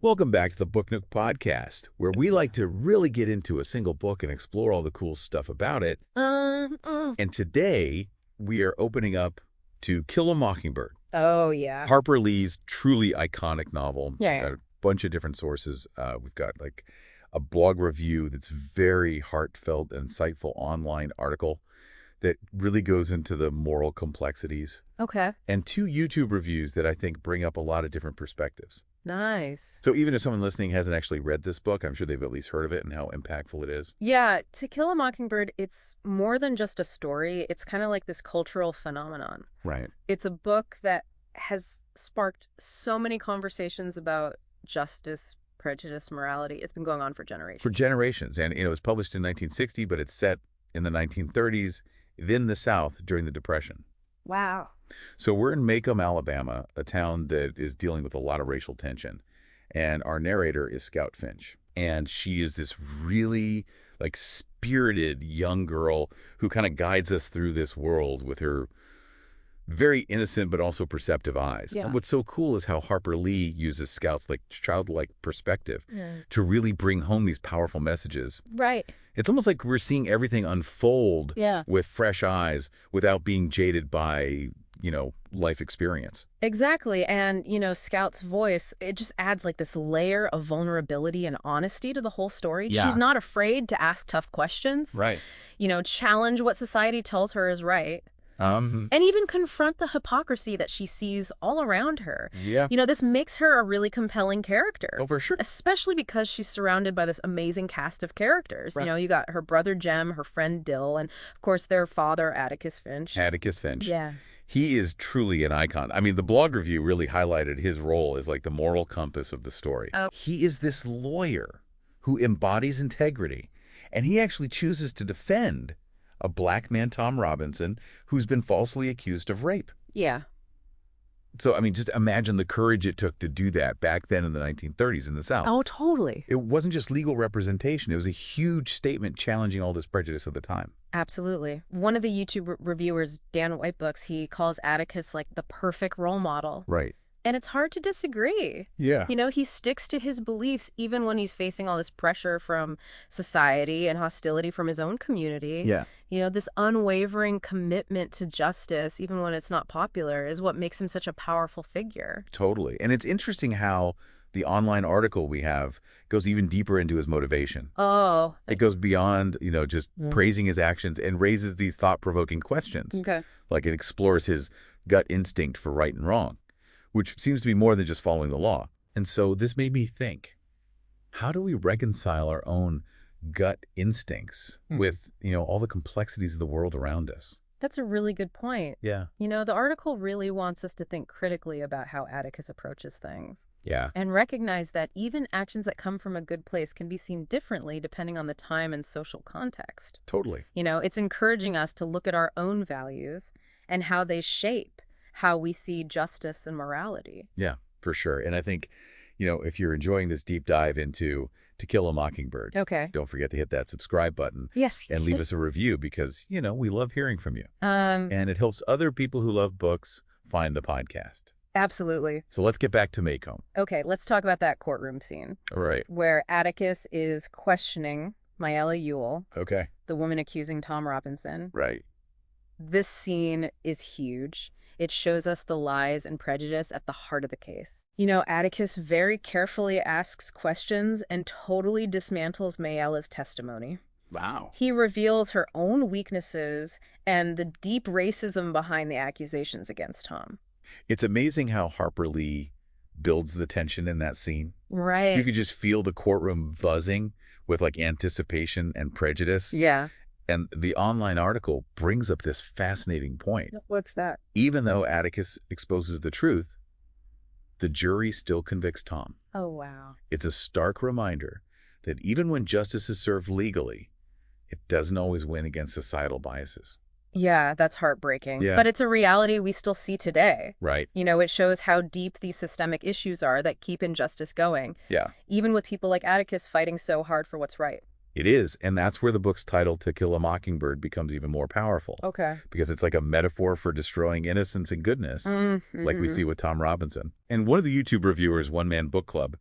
Welcome back to the Book Nook podcast, where we like to really get into a single book and explore all the cool stuff about it. And today, we are opening up to Kill a Mockingbird, Oh, yeah. Harper Lee's truly iconic novel. Yeah. Got a bunch of different sources. We've got like a blog review that's very heartfelt and insightful online article that really goes into the moral complexities. Okay. And 2 YouTube reviews that I think bring up a lot of different perspectives. Nice. So even if someone listening hasn't actually read this book, I'm sure they've at least heard of it and how impactful it is. Yeah, To Kill a Mockingbird, it's more than just a story. It's kind of like this cultural phenomenon. Right. It's a book that has sparked so many conversations about justice, prejudice, morality. It's been going on for generations. For generations. And, it was published in 1960, but it's set in the 1930s in the South during the Depression. Wow. So we're in Macomb, Alabama, a town that is dealing with a lot of racial tension. And our narrator is Scout Finch. And she is this really, spirited young girl who kind of guides us through this world with her very innocent but also perceptive eyes. Yeah. And what's so cool is how Harper Lee uses Scout's childlike perspective Yeah. to really bring home these powerful messages. Right. It's almost like we're seeing everything unfold Yeah. with fresh eyes without being jaded by, life experience. Exactly. And, Scout's voice, it just adds this layer of vulnerability and honesty to the whole story. Yeah. She's not afraid to ask tough questions. Right. Challenge what society tells her is right. And even confront the hypocrisy that she sees all around her. Yeah. This makes her a really compelling character. Oh, for sure. Especially because she's surrounded by this amazing cast of characters. Right. You got her brother Jem, her friend Dill, and of course their father, Atticus Finch. Atticus Finch. Yeah. He is truly an icon. I mean, the blog review really highlighted his role as the moral compass of the story. Oh. He is this lawyer who embodies integrity, and he actually chooses to defend a black man, Tom Robinson, who's been falsely accused of rape. Yeah. So, just imagine the courage it took to do that back then in the 1930s in the South. Oh, totally. It wasn't just legal representation. It was a huge statement challenging all this prejudice of the time. Absolutely. One of the YouTube reviewers, Dan Whitebooks, he calls Atticus the perfect role model. Right. And it's hard to disagree. Yeah. He sticks to his beliefs even when he's facing all this pressure from society and hostility from his own community. Yeah. This unwavering commitment to justice, even when it's not popular, is what makes him such a powerful figure. Totally. And it's interesting how the online article we have goes even deeper into his motivation. Oh. It goes beyond, just praising his actions and raises these thought-provoking questions. Okay. It explores his gut instinct for right and wrong, which seems to be more than just following the law. And so this made me think, how do we reconcile our own gut instincts with, all the complexities of the world around us? That's a really good point. Yeah. The article really wants us to think critically about how Atticus approaches things. Yeah. And recognize that even actions that come from a good place can be seen differently depending on the time and social context. Totally. It's encouraging us to look at our own values and how they shape how we see justice and morality. Yeah, for sure. And I think, if you're enjoying this deep dive into To Kill a Mockingbird, Okay. don't forget to hit that subscribe button Yes. and leave us a review because, we love hearing from you. Um, And it helps other people who love books find the podcast. absolutely. So let's get back to Macomb. Okay, let's talk about that courtroom scene All right. where Atticus is questioning Mayella Ewell, Okay. the woman accusing Tom Robinson. Right. This scene is huge. It shows us the lies and prejudice at the heart of the case. Atticus very carefully asks questions and totally dismantles Mayella's testimony. Wow. He reveals her own weaknesses and the deep racism behind the accusations against Tom. It's amazing how Harper Lee builds the tension in that scene. Right. You could just feel the courtroom buzzing with anticipation and prejudice. Yeah. And the online article brings up this fascinating point. What's that? Even though Atticus exposes the truth, the jury still convicts Tom. Oh, wow. It's a stark reminder that even when justice is served legally, it doesn't always win against societal biases. Yeah, that's heartbreaking. Yeah. But it's a reality we still see today. Right. It shows how deep these systemic issues are that keep injustice going, Yeah, even with people like Atticus fighting so hard for what's right. it is. And that's where the book's title, To Kill a Mockingbird, becomes even more powerful. Okay. Because it's like a metaphor for destroying innocence and goodness, like we see with Tom Robinson. And one of the YouTube reviewers, One Man Book Club,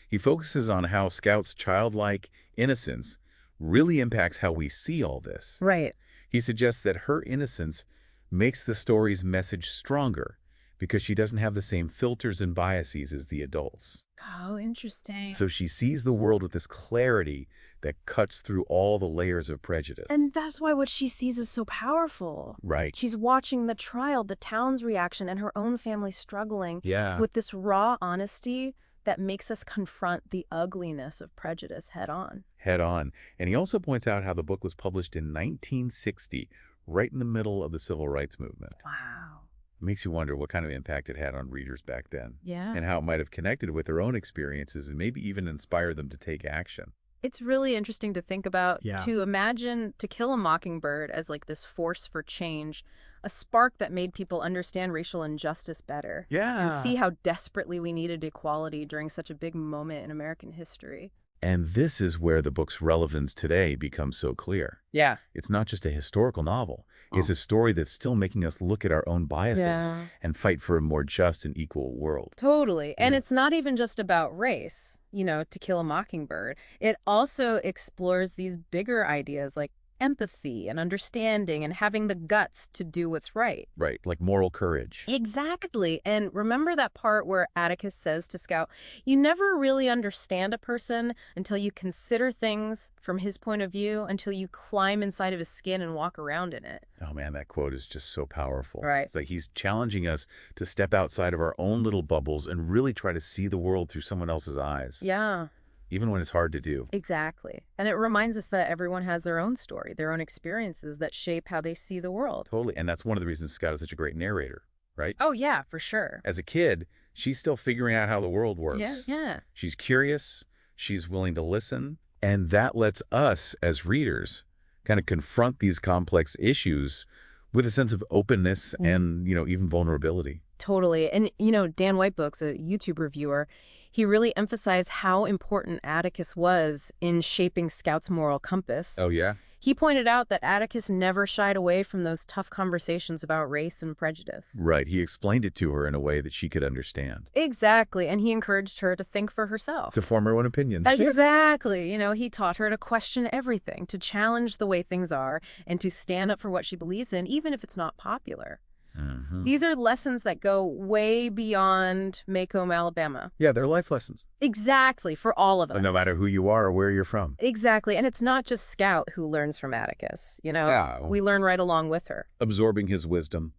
He focuses on how Scout's childlike innocence really impacts how we see all this. Right. He suggests that her innocence makes the story's message stronger because she doesn't have the same filters and biases as the adults. Oh, interesting. So she sees the world with this clarity that cuts through all the layers of prejudice. And that's why what she sees is so powerful. Right. She's watching the trial, the town's reaction, and her own family struggling Yeah. with this raw honesty that makes us confront the ugliness of prejudice head on. Head on. And he also points out how the book was published in 1960, right in the middle of the civil rights movement. Wow. It makes you wonder what kind of impact it had on readers back then. Yeah. And how it might have connected with their own experiences and maybe even inspired them to take action. It's really interesting to think about, Yeah. to imagine To Kill a Mockingbird as like this force for change, a spark that made people understand racial injustice better. Yeah. And see how desperately we needed equality during such a big moment in American history. And this is where the book's relevance today becomes so clear. Yeah. It's not just a historical novel. It's a story that's still making us look at our own biases and fight for a more just and equal world. Totally. And Yeah. it's not even just about race, To Kill a Mockingbird. It also explores these bigger ideas like empathy and understanding and having the guts to do what's right. Right, like moral courage. Exactly. And remember that part where Atticus says to Scout, you never really understand a person until you consider things from his point of view, until you climb inside of his skin and walk around in it. Oh man, that quote is just so powerful. Right. It's like he's challenging us to step outside of our own little bubbles and really try to see the world through someone else's eyes. Yeah. Even when it's hard to do. Exactly. And it reminds us that everyone has their own story, their own experiences that shape how they see the world. Totally. And that's one of the reasons Scott is such a great narrator, right? Oh, yeah, for sure. As a kid, she's still figuring out how the world works. Yeah. She's curious. She's willing to listen. And that lets us, as readers, kind of confront these complex issues with a sense of openness and, even vulnerability. Totally. And, Dan Whitebooks, a YouTube reviewer, he really emphasized how important Atticus was in shaping Scout's moral compass. Oh, yeah? He pointed out that Atticus never shied away from those tough conversations about race and prejudice. Right. He explained it to her in a way that she could understand. Exactly. And he encouraged her to think for herself. To form her own opinions. Exactly. He taught her to question everything, to challenge the way things are, and to stand up for what she believes in, even if it's not popular. Mm-hmm. These are lessons that go way beyond Macomb, Alabama. Yeah, they're life lessons. Exactly, for all of us. No matter who you are or where you're from. Exactly, and it's not just Scout who learns from Atticus, Yeah. We learn right along with her. Absorbing his wisdom,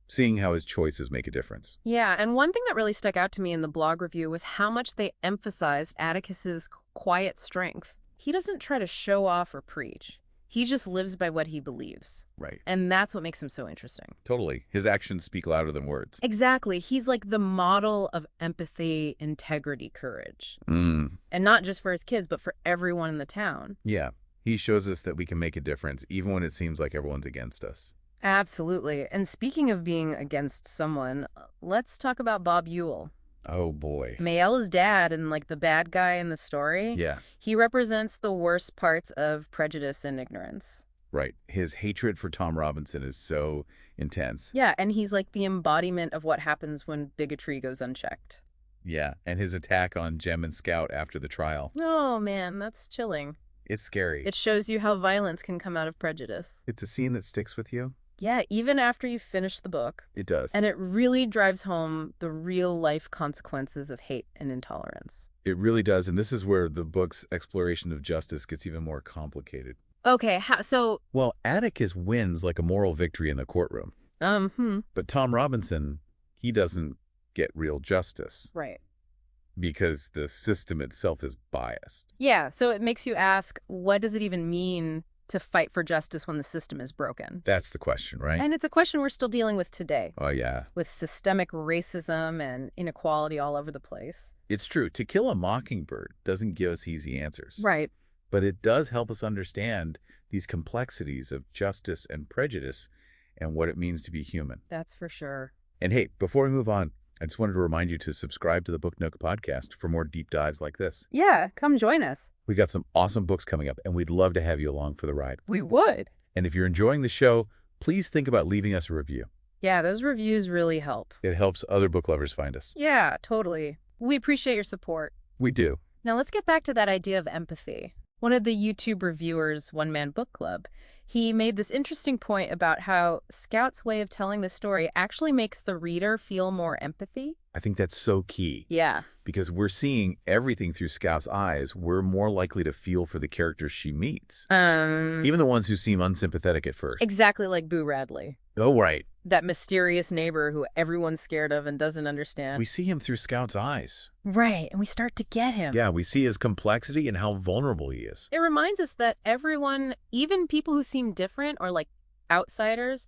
seeing how his choices make a difference. Yeah, and one thing that really stuck out to me in the blog review was how much they emphasized Atticus's quiet strength. He doesn't try to show off or preach. He just lives by what he believes. Right. And that's what makes him so interesting. Totally. His actions speak louder than words. Exactly. He's like the model of empathy, integrity, courage. Mm. And not just for his kids, but for everyone in the town. Yeah. He shows us that we can make a difference, even when it seems like everyone's against us. Absolutely. And speaking of being against someone, let's talk about Bob Ewell. Oh, boy. Maella's dad and the bad guy in the story. Yeah. He represents the worst parts of prejudice and ignorance. Right. His hatred for Tom Robinson is so intense. Yeah, and he's like the embodiment of what happens when bigotry goes unchecked. Yeah. And his attack on Jem and Scout after the trial. Oh, man, that's chilling. It's scary. It shows you how violence can come out of prejudice. It's a scene that sticks with you. Yeah, even after you finish the book. It does. And it really drives home the real-life consequences of hate and intolerance. It really does. And this is where the book's exploration of justice gets even more complicated. Okay, so... Well, Atticus wins like a moral victory in the courtroom. But Tom Robinson, he doesn't get real justice. Right. Because the system itself is biased. Yeah, so it makes you ask, what does it even mean to fight for justice when the system is broken? That's the question, right? And it's a question we're still dealing with today. Oh, yeah. With systemic racism and inequality all over the place. It's true. To Kill a Mockingbird doesn't give us easy answers. Right. But it does help us understand these complexities of justice and prejudice and what it means to be human. That's for sure. And hey, before we move on, I just wanted to remind you to subscribe to the Book Nook podcast for more deep dives like this. Yeah, come join us. We got some awesome books coming up, and we'd love to have you along for the ride. We would. And if you're enjoying the show, please think about leaving us a review. Yeah, those reviews really help. It helps other book lovers find us. Yeah, totally. We appreciate your support. We do. Now let's get back to that idea of empathy. One of the YouTube reviewers, One Man Book Club, he made this interesting point about how Scout's way of telling the story actually makes the reader feel more empathy. I think that's so key. Yeah. Because we're seeing everything through Scout's eyes, we're more likely to feel for the characters she meets. Even the ones who seem unsympathetic at first. Exactly like Boo Radley. Oh, right. That mysterious neighbor who everyone's scared of and doesn't understand. We see him through Scout's eyes. Right, and we start to get him. Yeah, we see his complexity and how vulnerable he is. It reminds us that everyone, even people who seem different or like outsiders,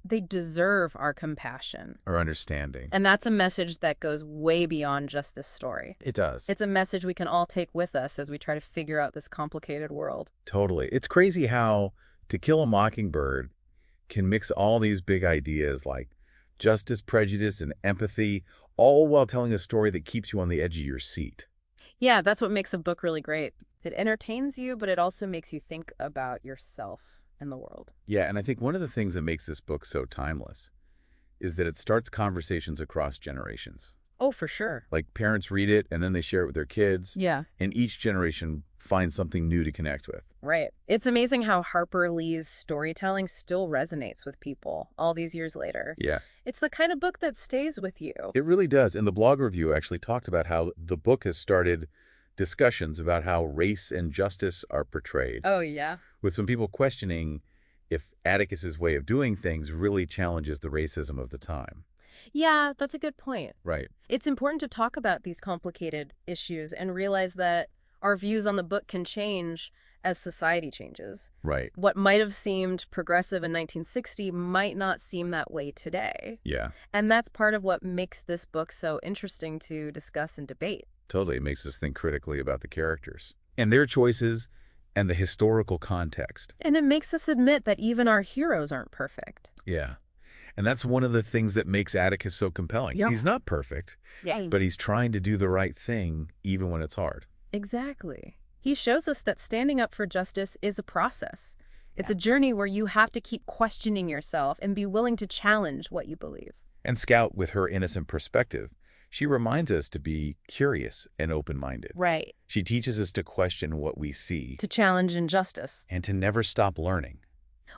they deserve our compassion. Our understanding. And that's a message that goes way beyond just this story. It does. It's a message we can all take with us as we try to figure out this complicated world. Totally. It's crazy how To Kill a Mockingbird can mix all these big ideas like justice, prejudice, and empathy, all while telling a story that keeps you on the edge of your seat. Yeah, that's what makes a book really great. It entertains you, but it also makes you think about yourself and the world. Yeah, and I think one of the things that makes this book so timeless is that it starts conversations across generations. Oh, for sure. Like parents read it and then they share it with their kids. Yeah. And each generation finds something new to connect with. Right. It's amazing how Harper Lee's storytelling still resonates with people all these years later. Yeah. It's the kind of book that stays with you. It really does. And the blog review actually talked about how the book has started discussions about how race and justice are portrayed. Oh, yeah. With some people questioning if Atticus's way of doing things really challenges the racism of the time. Yeah, that's a good point. Right. It's important to talk about these complicated issues and realize that our views on the book can change as society changes. Right. What might have seemed progressive in 1960 might not seem that way today. Yeah. And that's part of what makes this book so interesting to discuss and debate. Totally. It makes us think critically about the characters and their choices and the historical context. And it makes us admit that even our heroes aren't perfect. Yeah. And that's one of the things that makes Atticus so compelling. Yeah. He's not perfect, but he's trying to do the right thing even when it's hard. Exactly. He shows us that standing up for justice is a process. It's a journey where you have to keep questioning yourself and be willing to challenge what you believe. And Scout, with her innocent perspective, she reminds us to be curious and open-minded. Right. She teaches us to question what we see. To challenge injustice. And to never stop learning.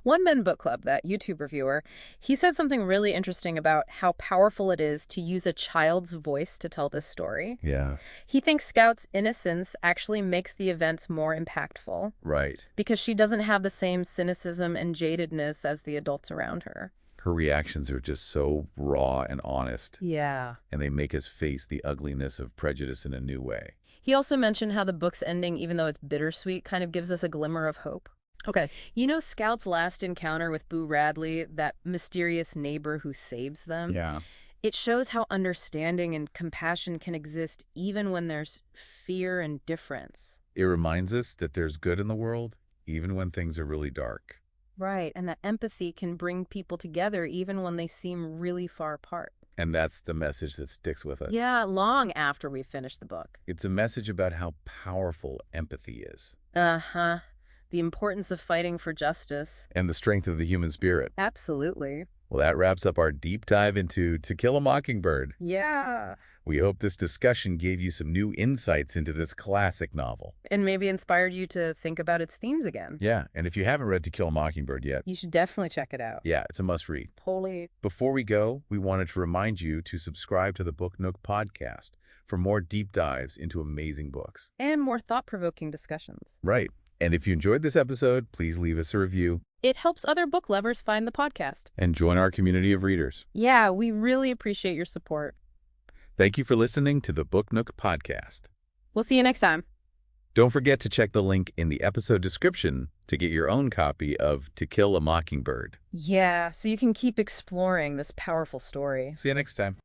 One Man Book Club, that YouTube reviewer, he said something really interesting about how powerful it is to use a child's voice to tell this story. Yeah. He thinks Scout's innocence actually makes the events more impactful. Right. Because she doesn't have the same cynicism and jadedness as the adults around her. Her reactions are just so raw and honest. Yeah. And they make us face the ugliness of prejudice in a new way. He also mentioned how the book's ending, even though it's bittersweet, kind of gives us a glimmer of hope. Okay. You know Scout's last encounter with Boo Radley, that mysterious neighbor who saves them? Yeah. It shows how understanding and compassion can exist even when there's fear and difference. It reminds us that there's good in the world, even when things are really dark. Right, and that empathy can bring people together even when they seem really far apart. And that's the message that sticks with us. Yeah, long after we finish the book. It's a message about how powerful empathy is. Uh-huh. The importance of fighting for justice. And the strength of the human spirit. Absolutely. Well, that wraps up our deep dive into To Kill a Mockingbird. Yeah. We hope this discussion gave you some new insights into this classic novel. And maybe inspired you to think about its themes again. Yeah, and if you haven't read To Kill a Mockingbird yet, You should definitely check it out. yeah, it's a must-read. Totally. Before we go, we wanted to remind you to subscribe to the Book Nook podcast for more deep dives into amazing books. And more thought-provoking discussions. Right. And if you enjoyed this episode, please leave us a review It helps other book lovers find the podcast. and join our community of readers. Yeah, we really appreciate your support. Thank you for listening to the Book Nook podcast. We'll see you next time. Don't forget to check the link in the episode description to get your own copy of To Kill a Mockingbird. Yeah, so you can keep exploring this powerful story. See you next time.